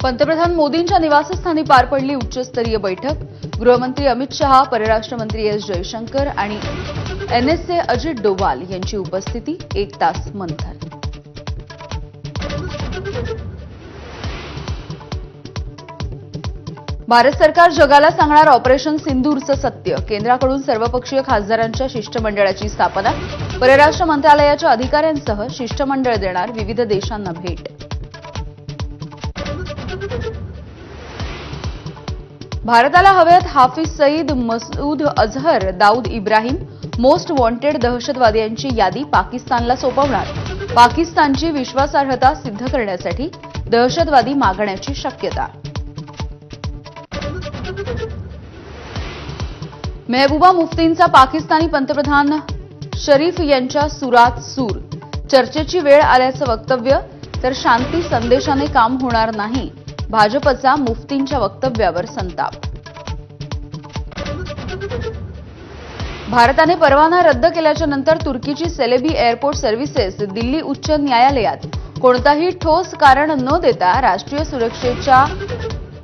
पंतप्रधान मोदींच्या निवासस्थानी पार पडली उच्चस्तरीय बैठक. गृहमंत्री अमित शहा, परराष्ट्र मंत्री एस जयशंकर आणि एनएसए अजित डोवाल यांची उपस्थिती. 1 तास मंथन. भारत सरकार जगाला सांगणार ऑपरेशन सिंदूरचं सत्य. केंद्राकडून सर्वपक्षीय खासदारांच्या शिष्टमंडळाची स्थापना. परराष्ट्र मंत्रालयाच्या अधिकाऱ्यांसह शिष्टमंडळ देणार विविध देशांना भेट. भारताला हवेत हाफिज सईद, मसूद अझहर, दाऊद इब्राहिम, मोस्ट वॉन्टेड दहशतवाद्यांची यादी पाकिस्तानला सोपवणार. पाकिस्तानची विश्वासार्हता सिद्ध करण्यासाठी दहशतवादी मागण्याची शक्यता. मेहबूबा मुफ्तींचा पाकिस्तानी पंतप्रधान शरीफ यांच्या सुरात सूर. चर्चेची वेळ आल्याचं वक्तव्य, तर शांती संदेशाने काम होणार नाही. भाजपचा मुफ्तींच्या वक्तव्यावर संताप. भारताने परवाना रद्द केल्याच्या नंतर तुर्कीची सेलेबी एअरपोर्ट सर्व्हिसेस दिल्ली उच्च न्यायालयात कोणताही ठोस कारण न देता राष्ट्रीय सुरक्षेच्या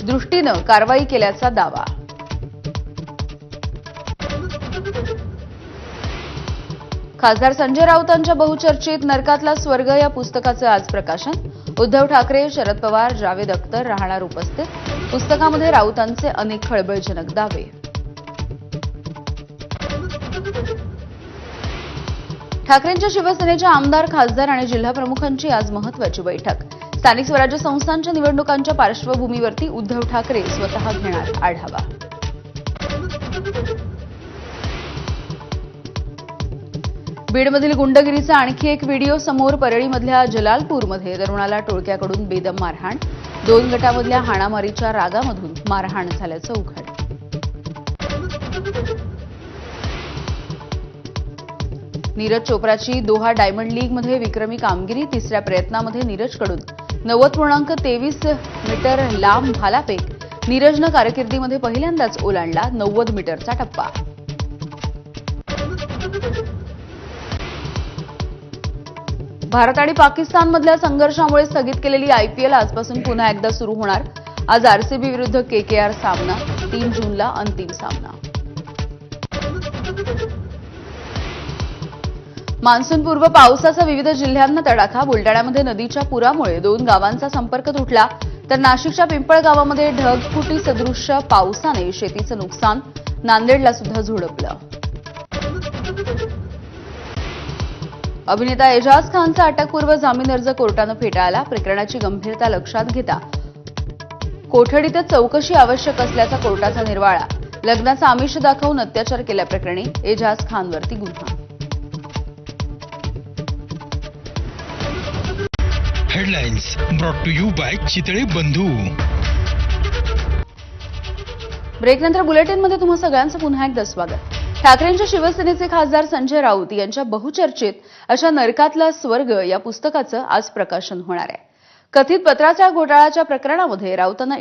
दृष्टीनं कारवाई केल्याचा दावा. खासदार संजय राऊतांच्या बहुचर्चित नरकातला स्वर्ग या पुस्तकाचं आज प्रकाशन. उद्धव ठाकरे, शरद पवार, जावेद अख्तर राहणार उपस्थित. पुस्तकामध्ये राऊतांचे अनेक खळबळजनक दावे. ठाकरेंच्या शिवसेनेच्या आमदार, खासदार आणि जिल्हाप्रमुखांची आज महत्त्वाची बैठक. स्थानिक स्वराज्य संस्थांच्या निवडणुकांच्या पार्श्वभूमीवरती उद्धव ठाकरे स्वतः घेणार आढावा. बीडमधील गुंडगिरीचा आणखी एक व्हिडिओ समोर. परळीमधल्या जलालपूरमध्ये तरुणाला टोळक्याकडून बेदम मारहाण. 2 गटामधल्या हाणामारीच्या रागामधून मारहाण झाल्याचं उघड. नीरज चोप्राची दोहा डायमंड लीगमध्ये विक्रमी कामगिरी. 3ऱ्या प्रयत्नामध्ये नीरजकडून 90.23 मीटर लांब भालाफेक. नीरजनं कारकिर्दीमध्ये पहिल्यांदाच ओलांडला 90 मीटरचा टप्पा. भारत आणि पाकिस्तानमधल्या संघर्षामुळे स्थगित केलेली आयपीएल आजपासून पुन्हा एकदा सुरू होणार. आज आरसीबी विरुद्ध केकेआर सामना. 3 जूनला अंतिम सामना. मान्सूनपूर्व पावसाचा विविध जिल्ह्यांना तडाखा. बुलडाण्यामध्ये नदीच्या पुरामुळे 2 गावांचा संपर्क तुटला, तर नाशिकच्या पिंपळगावामध्ये ढगफुटी सदृश्य पावसाने शेतीचं नुकसान. नांदेडला सुद्धा झोडपलं. अभिनेता एजाज खानचा अटकपूर्व जामीन अर्ज कोर्टानं फेटाळला. प्रकरणाची गंभीरता लक्षात घेता कोठडीतच चौकशी आवश्यक असल्याचा कोर्टाचा निर्वाळा. लग्नाचा आमिष दाखवून अत्याचार केल्याप्रकरणी एजाज खानवरती गुन्हा. Headlines brought to you by Chitale Bandhu. ब्रेकनंतर बुलेटिनमध्ये तुम्हा सगळ्यांचं पुन्हा एकदा स्वागत. ठाकरेंच्या शिवसेनेचे खासदार संजय राऊत यांच्या बहुचर्चित अशा नरकातला स्वर्ग या पुस्तकाचं आज प्रकाशन होणार आहे. कथित पत्राच्या घोटाळ्याच्या प्रकरणामध्ये राऊतांना